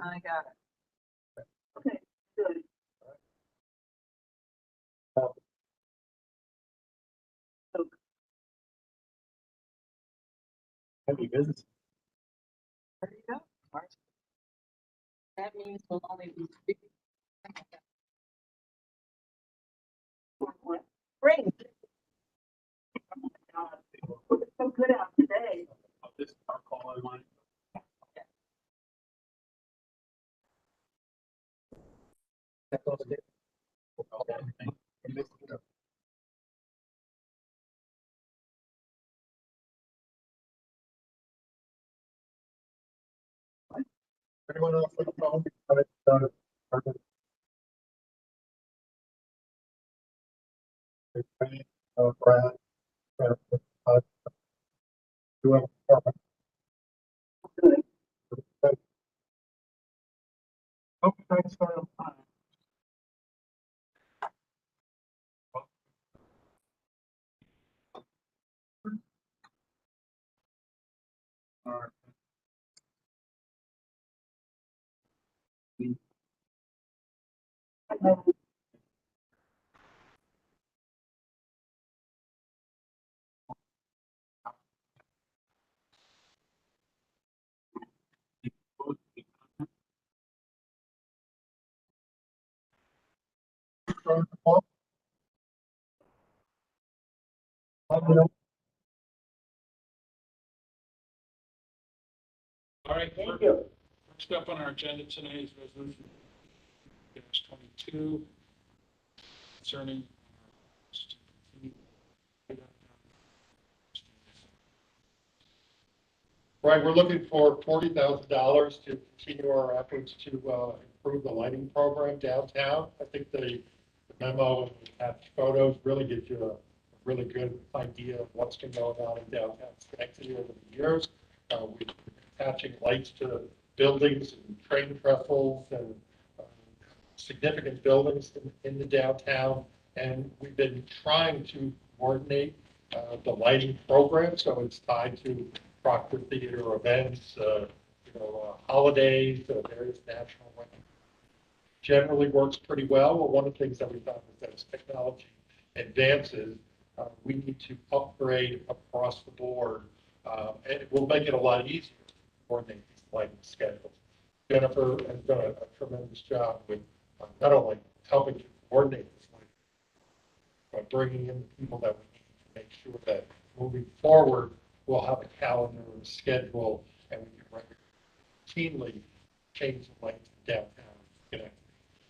I got it. Okay, good. Heavy business. There you go. That means we'll only be speaking. For what? Spring. Oh my God. It's so good out today. This our call I want. That's all it is. Anyone else on the phone? Brad. Do you have Good. Okay, thanks for the time. All right. All right, Thank you. first up on our agenda tonight is resolution 22 concerning Right, we're looking for $40,000 to continue our efforts to improve the lighting program downtown. I think the memo and the attached photos really gives you a really good idea of what's been going on in downtown Schenectady over the years. We've been attaching lights to buildings and train trestles and significant buildings in the downtown. And we've been trying to coordinate the lighting program, so it's tied to Proctor Theater events, holidays, various national events. Generally works pretty well. Well, one of the things that we found is that as technology advances, we need to upgrade across the board, and it will make it a lot easier to coordinate these lighting schedules. Jennifer has done a tremendous job with not only helping to coordinate this lighting, but bringing in the people that we need to make sure that moving forward, we'll have a calendar and a schedule, and we can routinely change the lights downtown.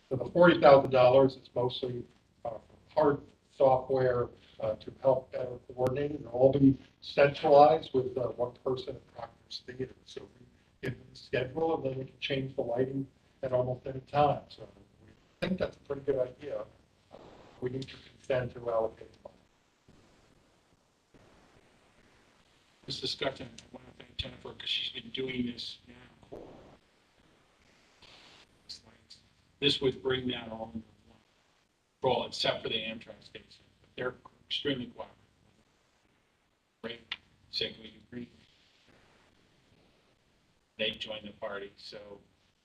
So the $40,000 is mostly hard software to help better coordinate, and all be centralized with one person at Proctor's Theater. So we give them the schedule, and then we can change the lighting at almost any time. So we think that's a pretty good idea. We need to consent to allocate money. this discussion. I want to thank Jennifer because she's been doing this now. This would bring that all into one role, except for the Amtrak station. They're extremely cooperative. Great, secondly, agree. They joined the party, so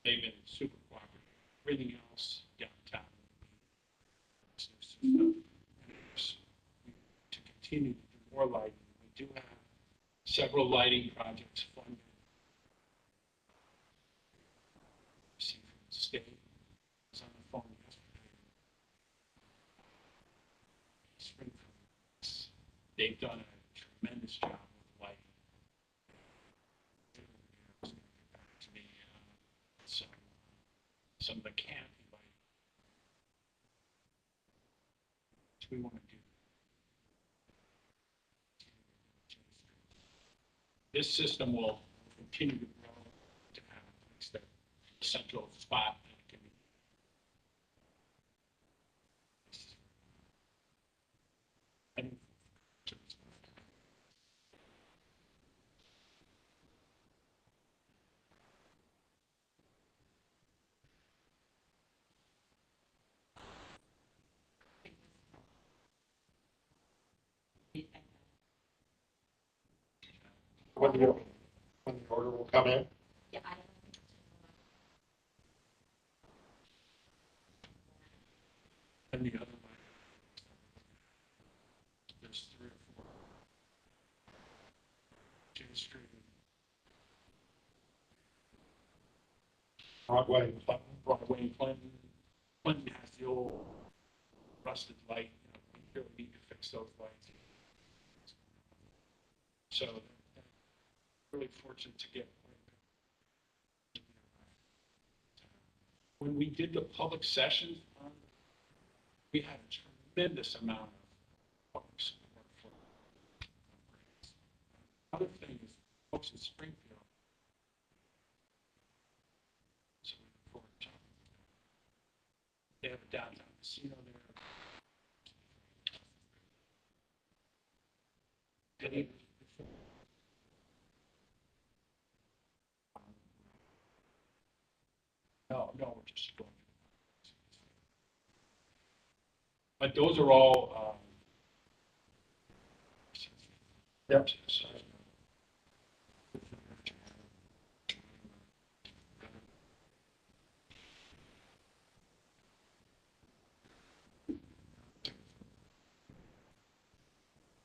they've been super cooperative. Everything else downtown. To continue to do more lighting, we do have several lighting projects funded. Received from the state. I was on the phone yesterday. Springfield. They've done a tremendous job with lighting. To me, some of the canopy lighting. Which we want to do. This system will continue to grow to have that central spot that it can be. When the order will come in. Yeah, I And the other one, there's 3 or 4. J Street, Broadway, Clinton. Broadway, and Clinton. Clinton has the old rusted light. We really need to fix those lights. So really fortunate to get. When we did the public sessions, we had a tremendous amount of public support for upgrades. Other thing is, folks in Springfield. So we look forward to talking with them. They have a downtown casino there. Any- No, we're just going. But those are all. Yep.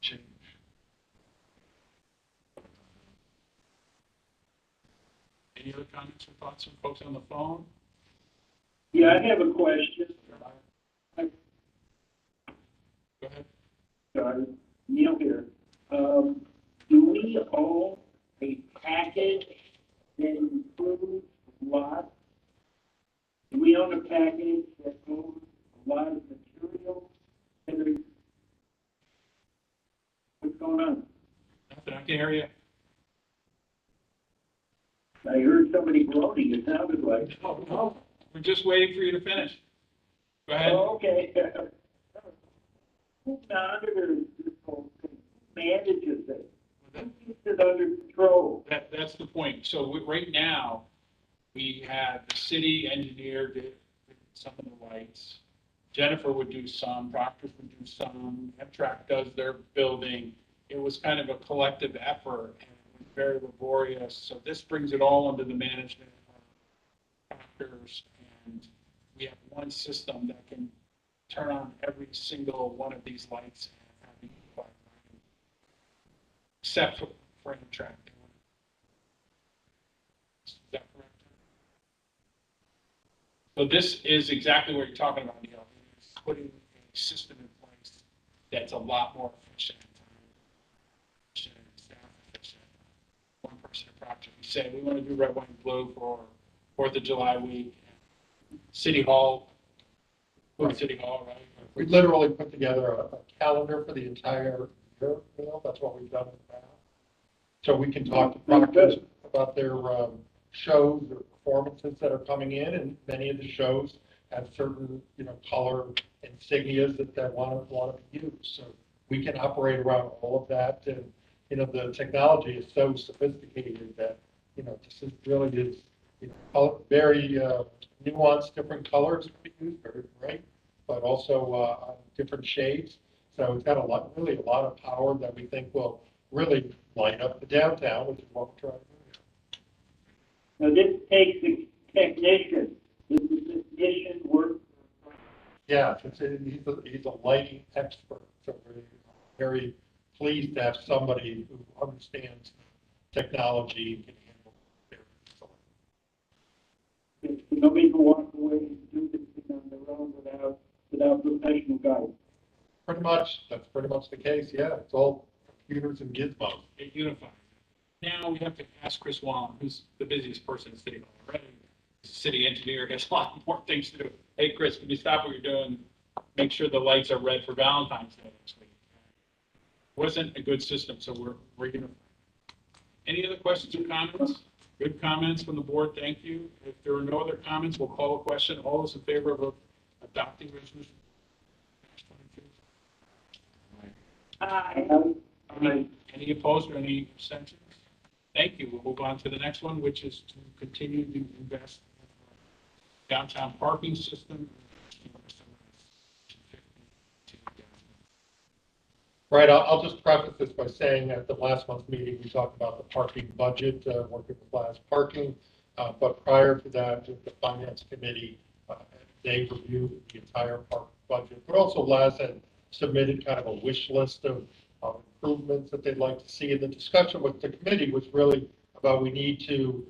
Change. Any other comments or thoughts from folks on the phone? Yeah, I have a question. Go ahead. Neil here. Do we own a package that includes a lot? Do we own a package that owns a lot of material? What's going on? Nothing, I can hear you. I heard somebody groaning, it sounded like. No, we're just waiting for you to finish. Go ahead. Oh, okay. Who monitors this whole thing? Who manages it? Who keeps it under control? That's the point. So right now, we have the city engineer did some of the lights. Jennifer would do some, Proctor's would do some, Amtrak does their building. It was kind of a collective effort and it was very laborious. So this brings it all under the management of Proctor's, and we have one system that can turn on every single one of these lights and have it by lighting, except for Amtrak. Is that correct? So this is exactly what you're talking about, Neil. It's putting a system in place that's a lot more efficient, and staff efficient. One person in Proctor, we say we want to do red, white, and blue for 4th of July week. City Hall, Right. City Hall, right? We literally put together a calendar for the entire year, you know, that's what we've done in the past. So we can talk to proctors about their shows or performances that are coming in, and many of the shows have certain, you know, color insignias that they want to be used. So we can operate around all of that, and, you know, the technology is so sophisticated that, you know, this is really is, you know, very nuanced, different colors can be used, very bright, but also different shades. So it's got really a lot of power that we think will really light up the downtown, which is what we're trying to do. Now, this takes a technician. Does the technician work? Yeah, he's a lighting expert, so we're very pleased to have somebody who understands technology and can handle it. Nobody can walk away and do this thing on their own without professional guidance. That's pretty much the case, yeah. It's all computers and gizmos. It unifies. Now we have to ask Chris Wallen, who's the busiest person in City Hall already. He's a city engineer, has a lot more things to do. Hey, Chris, can you stop what you're doing? Make sure the lights are red for Valentine's Day next week. Wasn't a good system, so we're unifying. Any other questions or comments? Good comments from the board, thank you. If there are no other comments, we'll call a question. All those in favor of adopting resolution? Any opposed or any abstentions? Thank you. We'll move on to the next one, which is to continue to invest in downtown parking system. Right, I'll just preface this by saying at the last month's meeting, we talked about the parking budget, working class parking. But prior to that, the finance committee, they reviewed the entire budget, but also Laz had submitted kind of a wish list of improvements that they'd like to see. And the discussion with the committee was really about we need to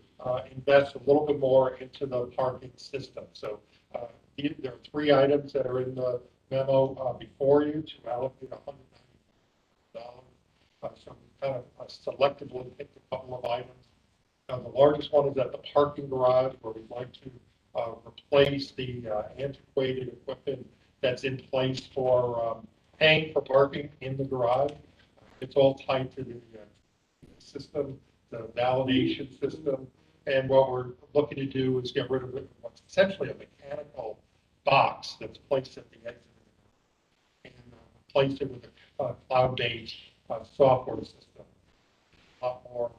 invest a little bit more into the parking system. So there are 3 items that are in the memo before you to allocate $190. So we kind of selectively picked a couple of items. The largest one is at the parking garage, where we'd like to replace the antiquated equipment that's in place for paying for parking in the garage. It's all tied to the system, the validation system. And what we're looking to do is get rid of what's essentially a mechanical box that's placed at the exit and replace it with a cloud-based software system. A lot more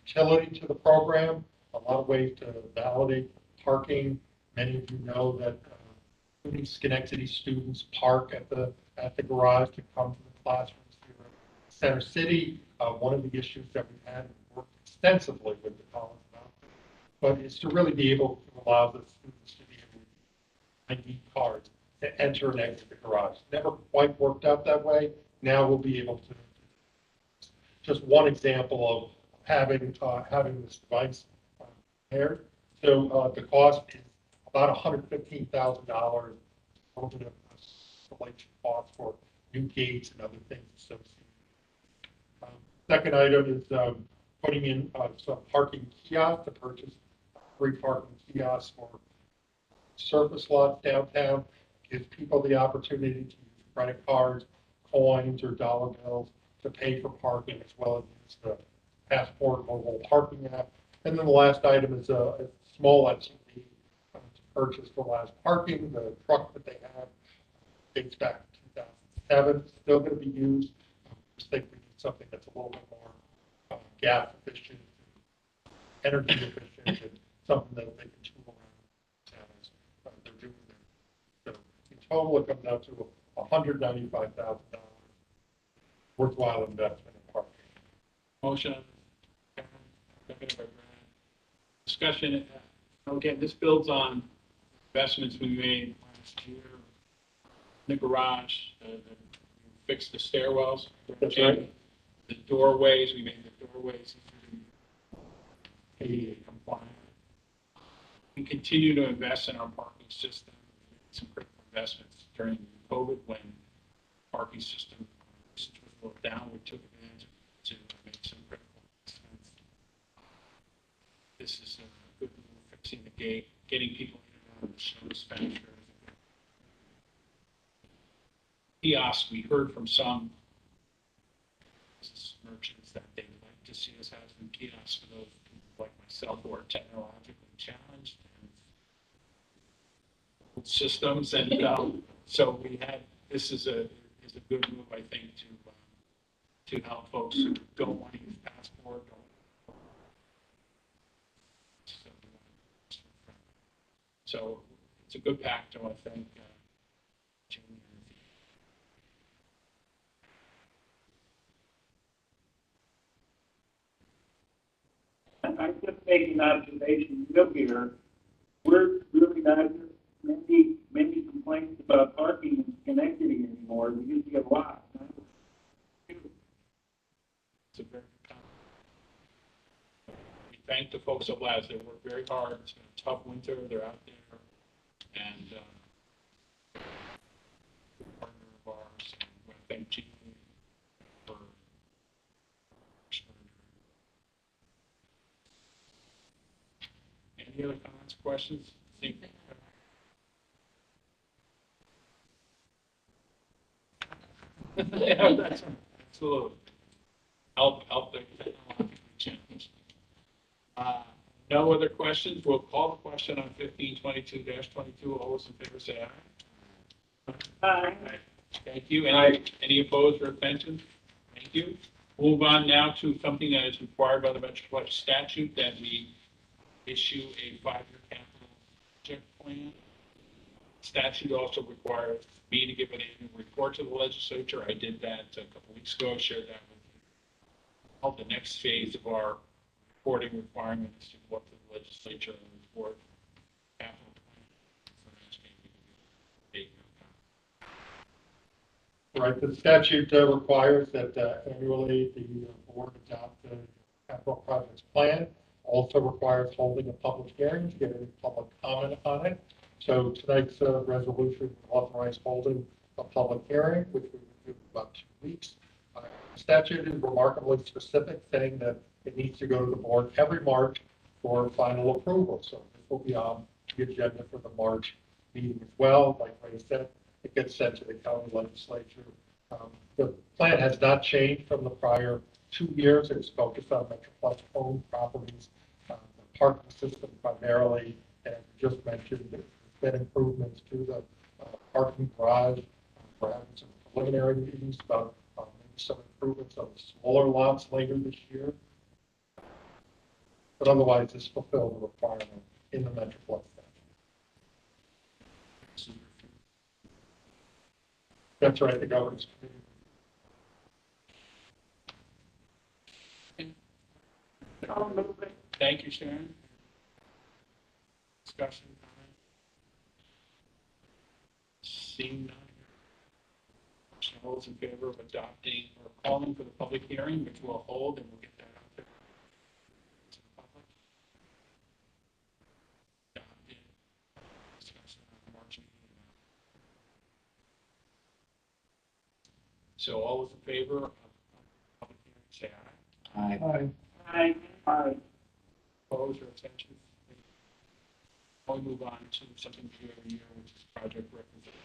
utility to the program, a lot of ways to validate parking. Many of you know that many Schenectady students park at the garage to come to the classrooms here in Center City. One of the issues that we've had worked extensively with the college about, but is to really be able to allow the students to be able to ID cards to enter and exit the garage. Never quite worked out that way. Now we'll be able to. Just one example of having this device prepared. So the cost is about $115,000 over the installation cost for new gates and other things associated. Second item is putting in some parking kiosks to purchase 3 parking kiosks for surface lots downtown. Gives people the opportunity to use credit cards, coins, or dollar bills to pay for parking, as well as use the Passport mobile parking app. And then the last item is a small SUV to purchase for Laz Parking. The truck that they have dates back to 2007, still going to be used. I just think we need something that's a little bit more gas efficient, energy efficient, and something that they can tool around as they're doing there. So in total, it comes out to $195,000 worthwhile investment in parking. Motion. Seconded by Brad. Discussion. Again, this builds on investments we made last year in the garage. We fixed the stairwells. That's right. The doorways, we made the doorways ADA compliant. We continue to invest in our parking system. We made some critical investments during COVID when the parking system was looked down. We took advantage to make some critical investments. This is a good move, fixing the gate, getting people in and out of the show dispensers. Kiosks, we heard from some business merchants that they'd like to see us have some kiosks for those people like myself who are technologically challenged and systems. And so we had, this is a good move, I think, to help folks who don't want to use Passport. So it's a good pack, I think. I'm just making an observation real here. We're really not many complaints about parking in Schenectady anymore. We used to get a lot. It's a very good comment. We thank the folks at Laz. They work very hard. It's been a tough winter. They're out there. And partner of ours. And I want to thank Jeannie for any other comments, questions? Yeah, that's absolutely. Help the technologically challenged. No other questions? We'll call the question on 1522-22. All those in favor say aye. Aye. Thank you. Any opposed or abstentions? Thank you. Move on now to something that is required by the Metroplex statute, that we issue a 5-year capital project plan. Statute also requires me to give an annual report to the legislature. I did that a couple weeks ago. I shared that with you. The next phase of our reporting requirement is to go up to the legislature and report capital plan. So that's maybe a right. The statute requires that annually the board adopt the capital projects plan. Also requires holding a public hearing to get any public comment on it. So tonight's resolution authorized holding a public hearing, which we will do in about 2 weeks. Statute is remarkably specific, saying that it needs to go to the board every March for final approval. So this will be on the agenda for the March meeting as well. Like Ray said, it gets sent to the county legislature. The plan has not changed from the prior 2 years. It's focused on Metroplex owned properties, the parking system primarily, and just mentioned there's been improvements to the parking garage. We're having some preliminary meetings about maybe some improvements on the smaller lots later this year. But otherwise, this fulfills the requirement in the Metroplex statute. That's right, the governance committee. Thank you, Sharon. Discussion. Seeing none. All those in favor of adopting or calling for the public hearing, which we'll hold, and we'll get that out there to the public. Adopted. Discussion on the March meeting. So all those in favor of public hearing, say aye. Aye. Aye. Opposed or abstentions? We'll move on to something we do every year, which is project representation.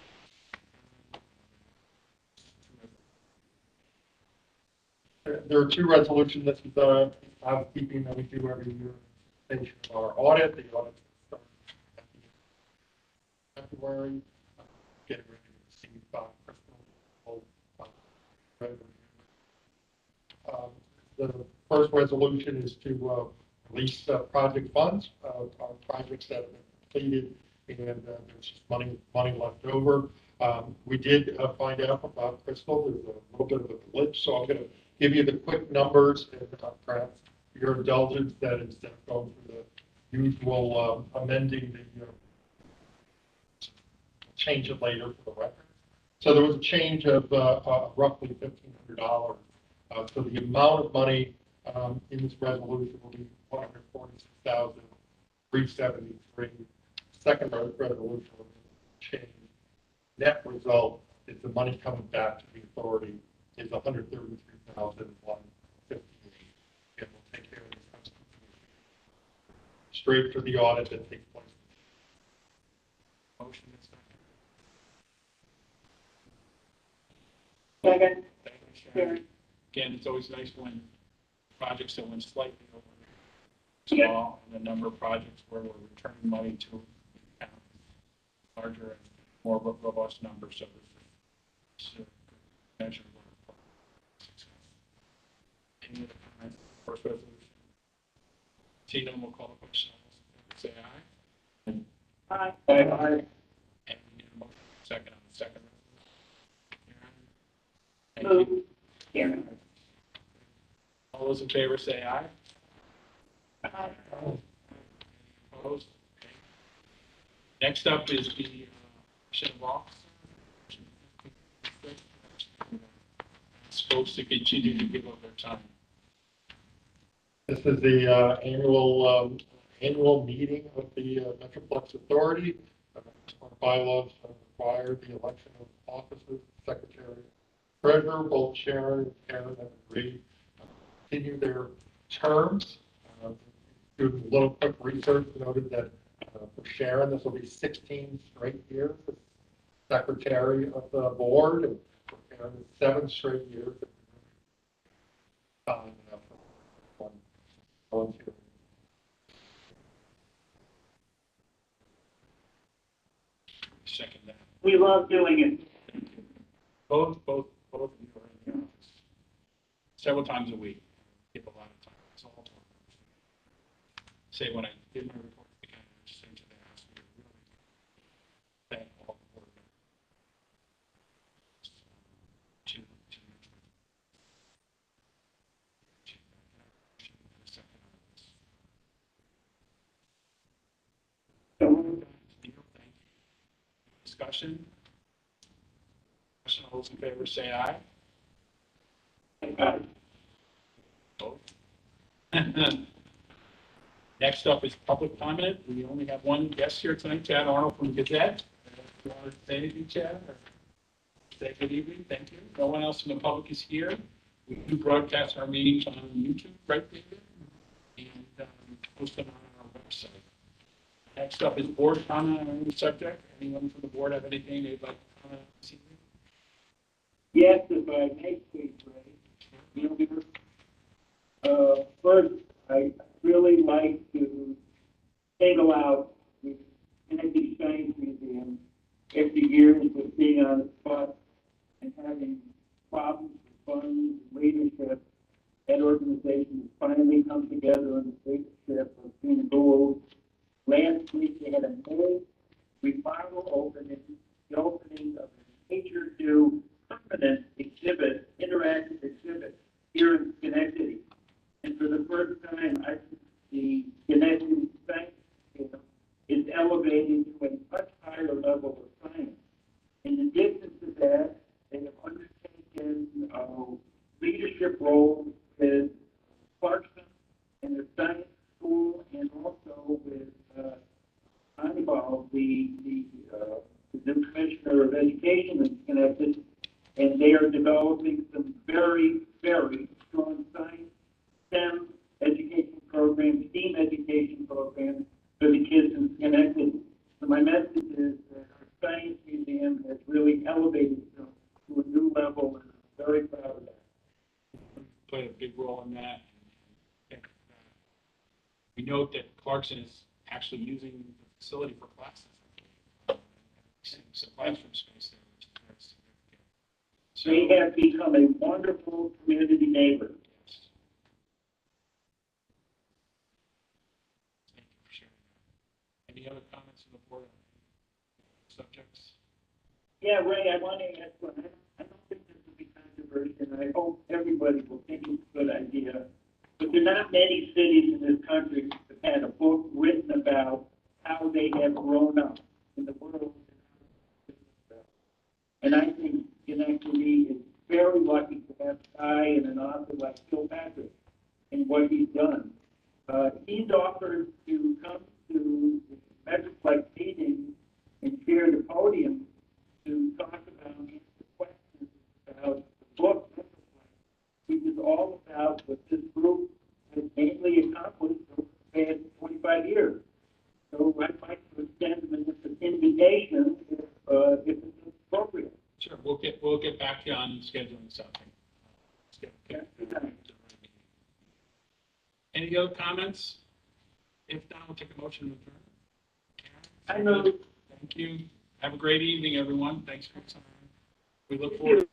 There are 2 resolutions that is housekeeping that we do every year. Station of our audit, the audit starts at the end of February, getting ready to receive Crystal. The first resolution is to release project funds, our projects that have been completed, and there's just money left over. We did find out about Crystal. There's a little bit of a glitch, so I'm going to give you the quick numbers, and perhaps your indulgence that instead of going through the usual amending the change it later for the record. So there was a change of roughly $1,500. So the amount of money in this resolution will be $146,373. Second resolution will change. Net result is the money coming back to the authority is $133,158. And we'll take care of this straight for the audit that takes place. Motion is Second. Thank you, Sharon. Again, it's always nice when projects that went slightly over small, and the number of projects where we're returning money to larger and more robust numbers. So this is a measure of success. Any other comments? First resolution. Seeing none, we'll call the question. Say aye. Aye. And we need a motion second on the second resolution. Thank you. Karen. All those in favor say aye. Aye. Opposed? Okay. Next up is the Schenectady. Supposed to continue to give up their time. This is the annual meeting of the Metroplex Authority. Our bylaws require the election of officers, secretary, treasurer. Both Sharon and Karen have agreed to continue their terms. Doing a little quick research, noted that for Sharon, this will be 16 straight years as secretary of the board, and for Karen, 7 straight years. Second that. We love doing it. Both of you are in the office several times a week. Give a lot of time. It's all time. Say when I did my report, I just said to the house, we really thank all the board members. Discussion? discussion? All those in favor say aye. Next up is public comment. We only have one guest here tonight, Chad Arnold from Gazette. You want to say anything, Chad? Or say good evening? Thank you. No one else from the public is here. We do broadcast our meetings on YouTube, right, David? And post them on our website. Next up is board comment on any subject. Anyone from the board have anything they'd like to comment on this evening? Yes, if I may, please, Ray. First, I really like to single out the Schenectady Science Museum after years of being on the spot and having problems with funds and leadership. That organization has finally come together in the leadership of being goals. Last week, they had a May remodel opening, the opening of a major new permanent exhibit, interactive exhibit here in Schenectady. And for the first time, I think the Schenectady Science Museum is elevated to a much higher level of science. In addition to that, they have undertaken leadership roles with Clarkson and the science school, and also with Hannibal, the new commissioner of education in Schenectady, and they are developing some very, very strong science, STEM education programs, STEAM education programs for the kids in Schenectady. So my message is that our science museum has really elevated itself to a new level, and I'm very proud of that. Played a big role in that. And, we note that Clarkson is actually using the facility for classes. Some classroom space there, which is very significant. So, They have become a wonderful community neighbor. yes. Thank you for sharing that. Any other comments from the board on any subjects? Yeah, Ray, I want to ask one. I don't think this will be controversial, and I hope everybody will think it's a good idea. But there are not many cities in this country that have had a book written about how they have grown up in the world. And I think Schenectady is very lucky to have a guy and an author like Kilpatrick and what he's done. He's offered to come to the Metroplex meeting and share the podium to talk about answer questions about the book, which is all about what this group has mainly accomplished over the past 25 years. So I'd like to extend them an invitation if it's appropriate. Sure, we'll get back to you on scheduling something. Any other comments? If not, we'll take a motion to adjourn. I know. Thank you. Have a great evening, everyone. Thanks for your time. We look forward to